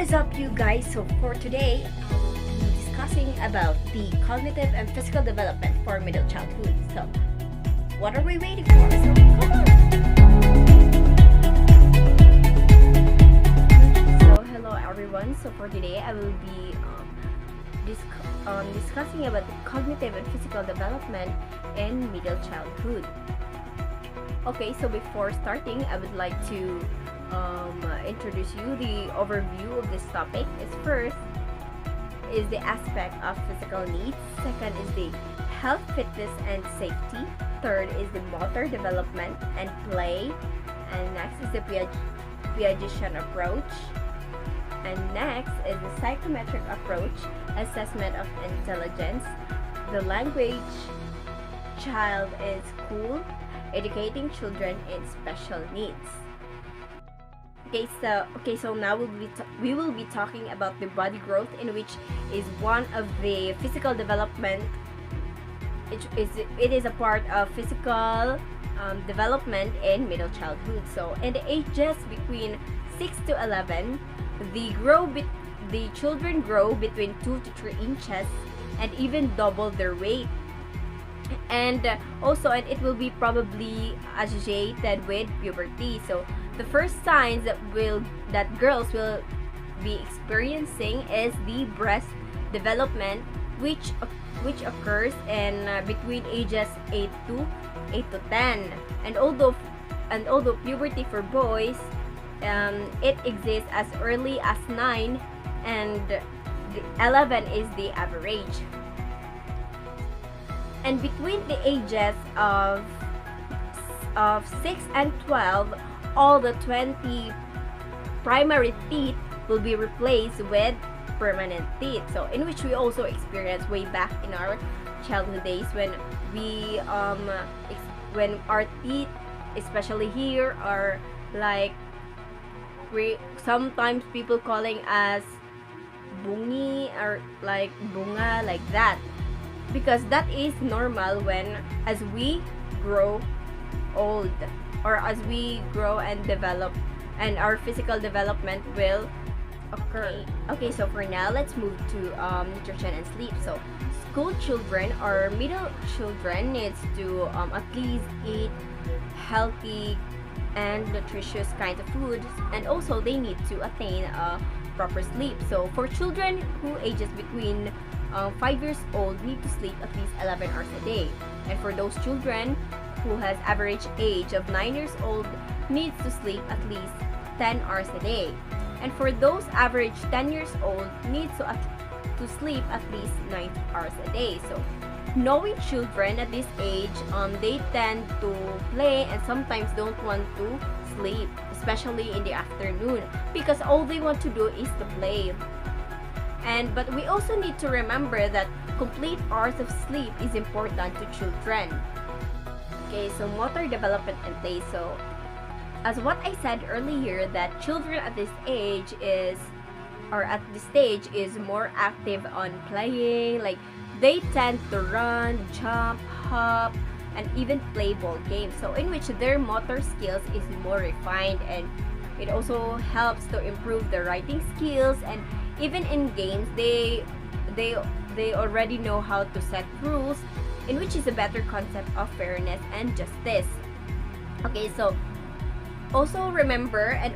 is up, you guys? So for today, we'll be discussing about the cognitive and physical development for middle childhood. So what are we waiting for? So come on! So hello everyone. So for today, I will be discussing about the cognitive and physical development in middle childhood. Okay, so before starting, I would like to introduce you the overview of this topic. Is first is the aspect of physical needs. Second is the health, fitness, and safety. Third is the motor development and play. And next is the Piagetian approach. And next is the psychometric approach, assessment of intelligence. The language child in school, educating children in special needs. Okay, so now we will be talking about the body growth, in which is one of the physical development. It is a part of physical development in middle childhood. So in the ages between 6 to 11, the children grow between 2 to 3 inches and even double their weight. And it will be probably associated with puberty. So the first signs that girls will be experiencing is the breast development, which occurs in between ages 8 to 10. And although puberty for boys, it exists as early as 9, and 11 is the average. And between the ages of 6 and 12, all the 20 primary teeth will be replaced with permanent teeth. So in which we also experienced way back in our childhood days when when our teeth, especially here, are like sometimes people calling us bungi or like bunga, like that. Because that is normal as we grow old, or as we grow and develop, and our physical development will occur. Okay, so for now, let's move to nutrition and sleep. So school children or middle children needs to at least eat healthy and nutritious kinds of foods, and also they need to attain proper sleep. So for children who ages between 5 years old, need to sleep at least 11 hours a day. And for those children who has average age of 9 years old, needs to sleep at least 10 hours a day. And for those average 10 years old, needs to sleep at least 9 hours a day. So knowing children at this age, they tend to play and sometimes don't want to sleep, especially in the afternoon, because all they want to do is to play. But we also need to remember that complete hours of sleep is important to children. Okay, so motor development and play. So as what I said earlier, that children at this age is more active on playing. Like they tend to run, jump, hop, and even play ball games. So in which their motor skills is more refined, and it also helps to improve the writing skills. And even in games, they already know how to set rules, in which is a better concept of fairness and justice. Okay, so also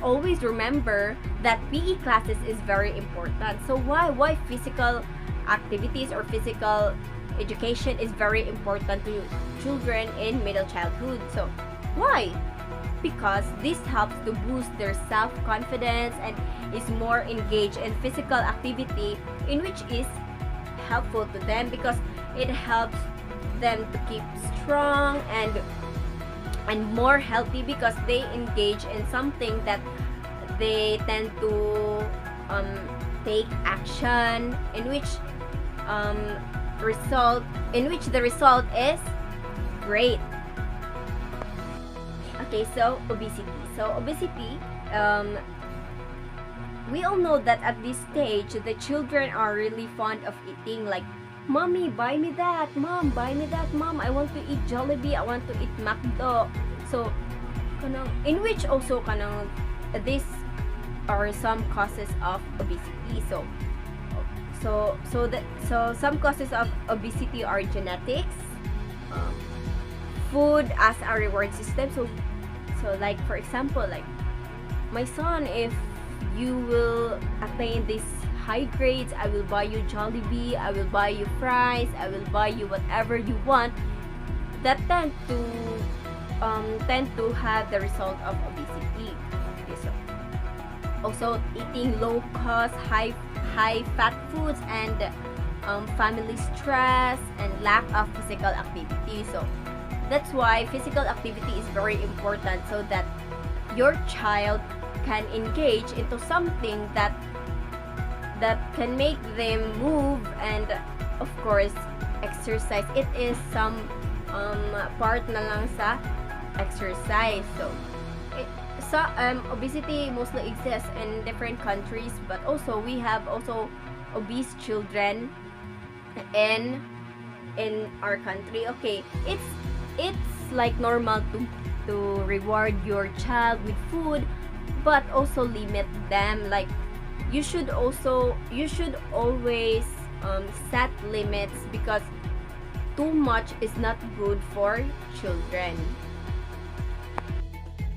always remember that PE classes is very important. So why physical activities or physical education is very important to children in middle childhood? So why? Because this helps to boost their self-confidence and is more engaged in physical activity, in which is helpful to them because it helps them to keep strong and more healthy, because they engage in something that they tend to take action, in which the result is great. Okay, so obesity. We all know that at this stage, the children are really fond of eating. Like, mommy, buy me that. Mom, buy me that. Mom, I want to eat Jollibee. I want to eat McDo. So, in which also this or some causes of obesity. So some causes of obesity are genetics, um, food as a reward system. So like for example, like my son, if you will attain this high grades, I will buy you Jollibee, I will buy you fries, I will buy you whatever you want. That tend to have the result of obesity. Okay, so also eating low cost, high fat foods, and family stress and lack of physical activity. So that's why physical activity is very important, so that your child can engage into something that can make them move, and of course exercise. It is some part na lang sa exercise. Obesity mostly exists in different countries, but also we have also obese children in our country. Okay, it's like normal to reward your child with food, but also limit them. Like you should always set limits, because too much is not good for children.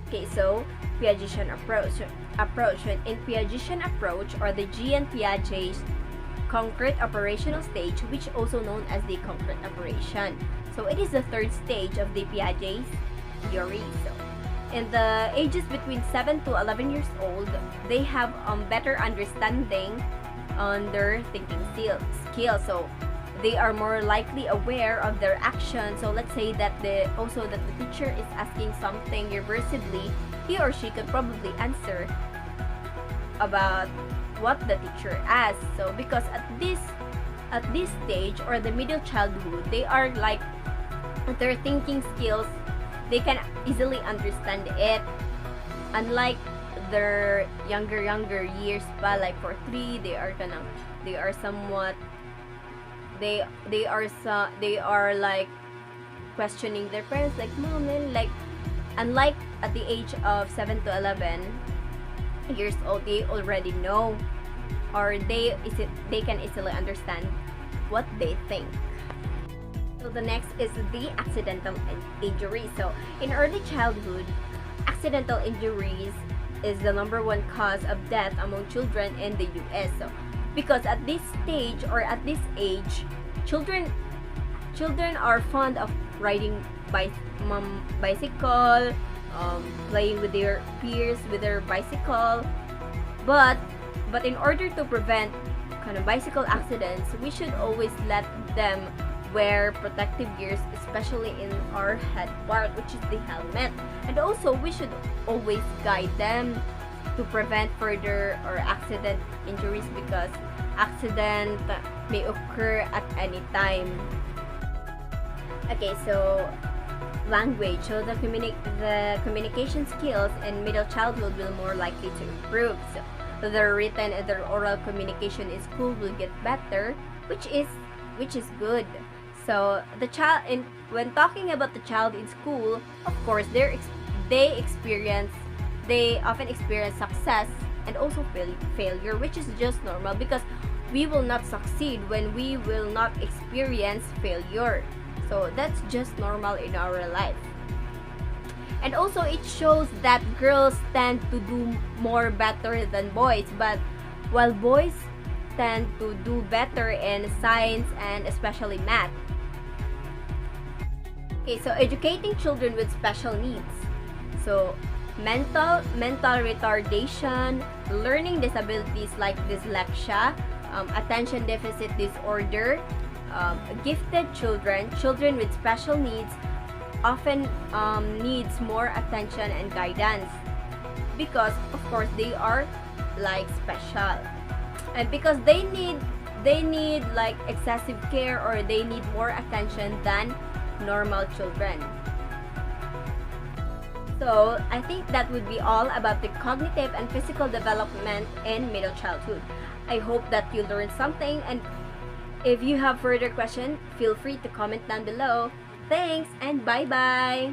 Okay, so Piagetian approach. In Piagetian approach, or the G and Piaget's concrete operational stage, which also known as the concrete operation. So it is the third stage of the Piaget's theory. So in the ages between 7 to 11 years old, they have better understanding on their thinking skills. So they are more likely aware of their actions. So let's say that the teacher is asking something reversibly, he or she could probably answer about what the teacher asked. So because at this stage, or the middle childhood, they are like, their thinking skills, they can easily understand it, unlike their younger years pa, like for 3, they are like questioning their parents, like, mom, like, unlike at the age of 7 to 11 years old, they already know, or they can easily understand what they think. So the next is the accidental injury. So in early childhood, accidental injuries is the #1 cause of death among children in the US. So because at this stage, or at this age, children are fond of riding bicycle, playing with their peers with their bicycle, but in order to prevent kind of bicycle accidents, we should always let them wear protective gears, especially in our head part, which is the helmet. And also we should always guide them to prevent further or accident injuries, because accident may occur at any time. Okay, so language. So the communication skills in middle childhood will more likely to improve. So their written and their oral communication in school will get better, which is good. So the child, when talking about the child in school, of course they often experience success and also failure, which is just normal, because we will not succeed when we will not experience failure. So that's just normal in our life. And also it shows that girls tend to do more better than boys, but while boys tend to do better in science and especially math. Okay, so educating children with special needs. So mental retardation, learning disabilities like dyslexia, attention deficit disorder, gifted children with special needs often needs more attention and guidance, because of course they are like special, and because they need like excessive care, or they need more attention than normal children. So I think that would be all about the cognitive and physical development in middle childhood. I hope that you learned something, and if you have further questions, feel free to comment down below. Thanks, and bye-bye!